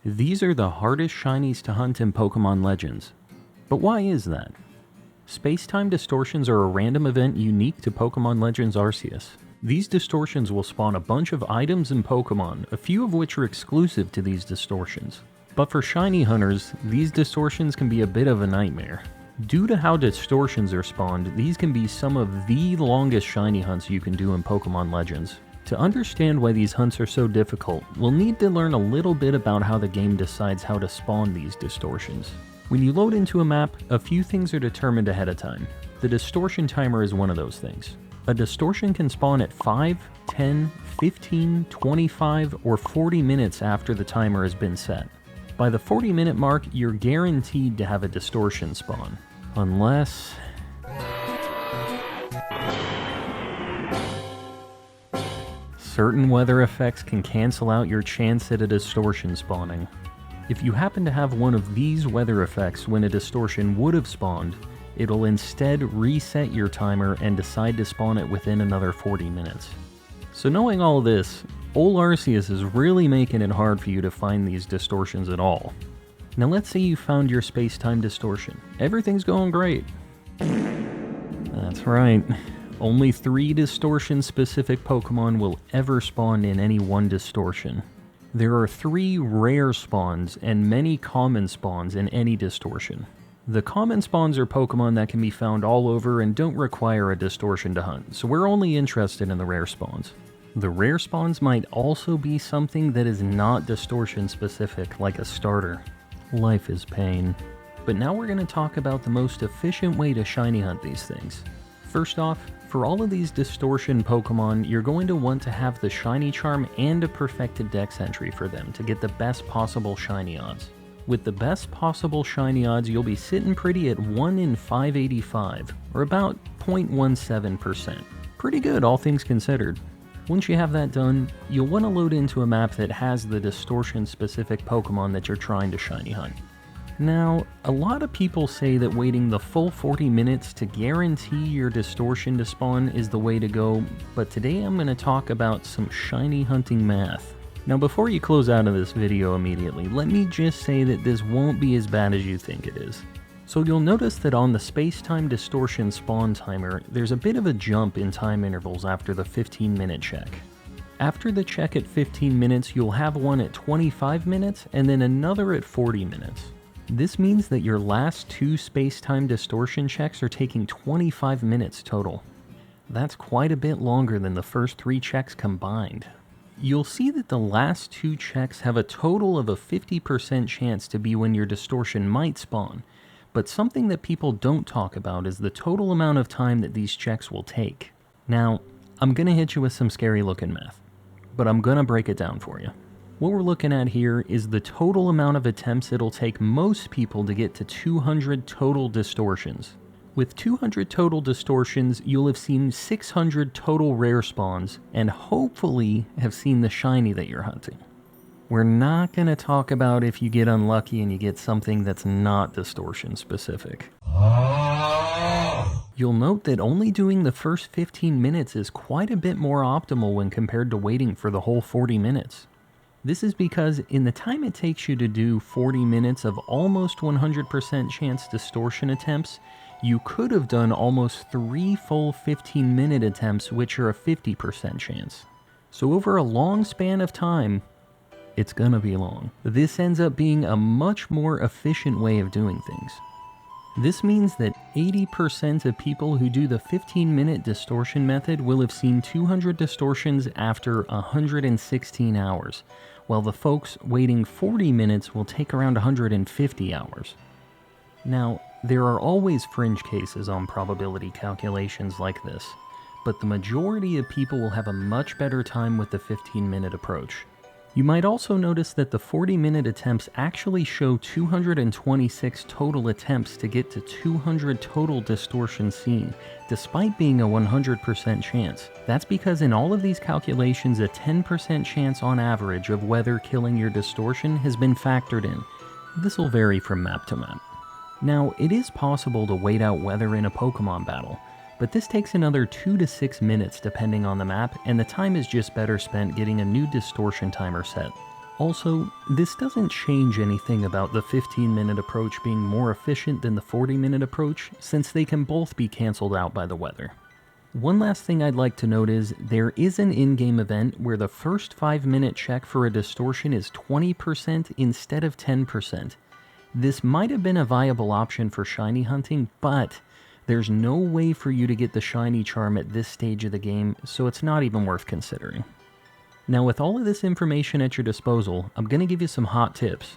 These are the hardest shinies to hunt in Pokémon Legends. But why is that? Space-time distortions are a random event unique to Pokémon Legends Arceus. These distortions will spawn a bunch of items and Pokémon, a few of which are exclusive to these distortions. But for shiny hunters, these distortions can be a bit of a nightmare. Due to how distortions are spawned, these can be some of the longest shiny hunts you can do in Pokémon Legends. To understand why these hunts are so difficult, we'll need to learn a little bit about how the game decides how to spawn these distortions. When you load into a map, a few things are determined ahead of time. The distortion timer is one of those things. A distortion can spawn at 5, 10, 15, 25, or 40 minutes after the timer has been set. By the 40-minute mark, you're guaranteed to have a distortion spawn. Unless... certain weather effects can cancel out your chance at a distortion spawning. If you happen to have one of these weather effects when a distortion would have spawned, it'll instead reset your timer and decide to spawn it within another 40 minutes. So knowing all this, old Arceus is really making it hard for you to find these distortions at all. Now let's say you found your space-time distortion. Everything's going great. That's right. Only 3 distortion-specific Pokemon will ever spawn in any one distortion. There are 3 rare spawns and many common spawns in any distortion. The common spawns are Pokemon that can be found all over and don't require a distortion to hunt, so we're only interested in the rare spawns. The rare spawns might also be something that is not distortion-specific, like a starter. Life is pain. But now we're going to talk about the most efficient way to shiny hunt these things. First off, for all of these distortion Pokemon, you're going to want to have the shiny charm and a perfected dex entry for them to get the best possible shiny odds. With the best possible shiny odds, you'll be sitting pretty at 1 in 585, or about 0.17%. Pretty good, all things considered. Once you have that done, you'll want to load into a map that has the distortion-specific Pokemon that you're trying to shiny hunt. Now, a lot of people say that waiting the full 40 minutes to guarantee your distortion to spawn is the way to go, but today I'm going to talk about some shiny hunting math. Now before you close out of this video immediately, let me just say that this won't be as bad as you think it is. So you'll notice that on the space-time distortion spawn timer, there's a bit of a jump in time intervals after the 15-minute check. After the check at 15 minutes, you'll have one at 25 minutes and then another at 40 minutes. This means that your last 2 space-time distortion checks are taking 25 minutes total. That's quite a bit longer than the first 3 checks combined. You'll see that the last 2 checks have a total of a 50% chance to be when your distortion might spawn, but something that people don't talk about is the total amount of time that these checks will take. Now, I'm gonna hit you with some scary looking math, but I'm gonna break it down for you. What we're looking at here is the total amount of attempts it'll take most people to get to 200 total distortions. With 200 total distortions, you'll have seen 600 total rare spawns, and hopefully have seen the shiny that you're hunting. We're not going to talk about if you get unlucky and you get something that's not distortion specific. You'll note that only doing the first 15 minutes is quite a bit more optimal when compared to waiting for the whole 40 minutes. This is because in the time it takes you to do 40 minutes of almost 100% chance distortion attempts, you could have done almost 3 full 15-minute attempts, which are a 50% chance. So over a long span of time, it's gonna be long. This ends up being a much more efficient way of doing things. This means that 80% of people who do the 15-minute distortion method will have seen 200 distortions after 116 hours, while the folks waiting 40 minutes will take around 150 hours. Now, there are always fringe cases on probability calculations like this, but the majority of people will have a much better time with the 15-minute approach. You might also notice that the 40-minute attempts actually show 226 total attempts to get to 200 total distortions seen, despite being a 100% chance. That's because in all of these calculations, a 10% chance on average of weather killing your distortion has been factored in. This will vary from map to map. Now, it is possible to wait out weather in a Pokemon battle, but this takes another 2 to 6 minutes depending on the map, and the time is just better spent getting a new distortion timer set. Also, this doesn't change anything about the 15-minute approach being more efficient than the 40-minute approach, since they can both be cancelled out by the weather. One last thing I'd like to note is, there is an in-game event where the first 5-minute check for a distortion is 20% instead of 10%. This might have been a viable option for shiny hunting, but there's no way for you to get the shiny charm at this stage of the game, so it's not even worth considering. Now, with all of this information at your disposal, I'm going to give you some hot tips.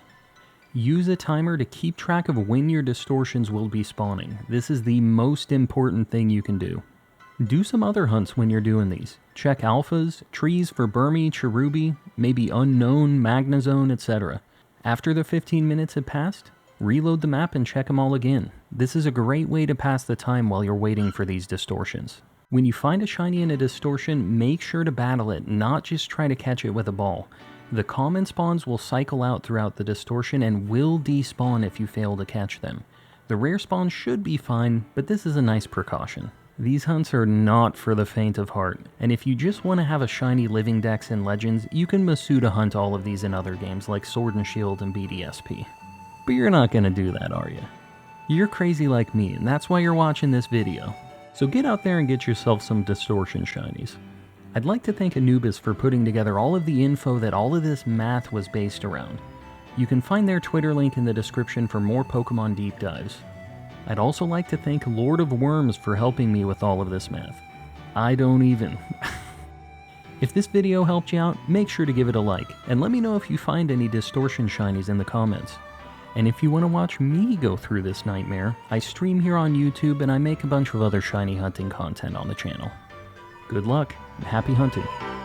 Use a timer to keep track of when your distortions will be spawning. This is the most important thing you can do. Do some other hunts when you're doing these. Check alphas, trees for Burmy, Cherubi, maybe Unknown, Magnezone, etc. After the 15 minutes have passed, reload the map and check them all again. This is a great way to pass the time while you're waiting for these distortions. When you find a shiny in a distortion, make sure to battle it, not just try to catch it with a ball. The common spawns will cycle out throughout the distortion and will despawn if you fail to catch them. The rare spawns should be fine, but this is a nice precaution. These hunts are not for the faint of heart, and if you just want to have a shiny living dex in Legends, you can Masuda hunt all of these in other games like Sword and Shield and BDSP. But you're not going to do that, are you? You're crazy like me, and that's why you're watching this video. So get out there and get yourself some Distortion Shinies. I'd like to thank Anubis for putting together all of the info that all of this math was based around. You can find their Twitter link in the description for more Pokemon deep dives. I'd also like to thank LordOfWorms for helping me with all of this math. I don't even. If this video helped you out, make sure to give it a like, and let me know if you find any Distortion Shinies in the comments. And if you want to watch me go through this nightmare, I stream here on YouTube and I make a bunch of other shiny hunting content on the channel. Good luck, and happy hunting!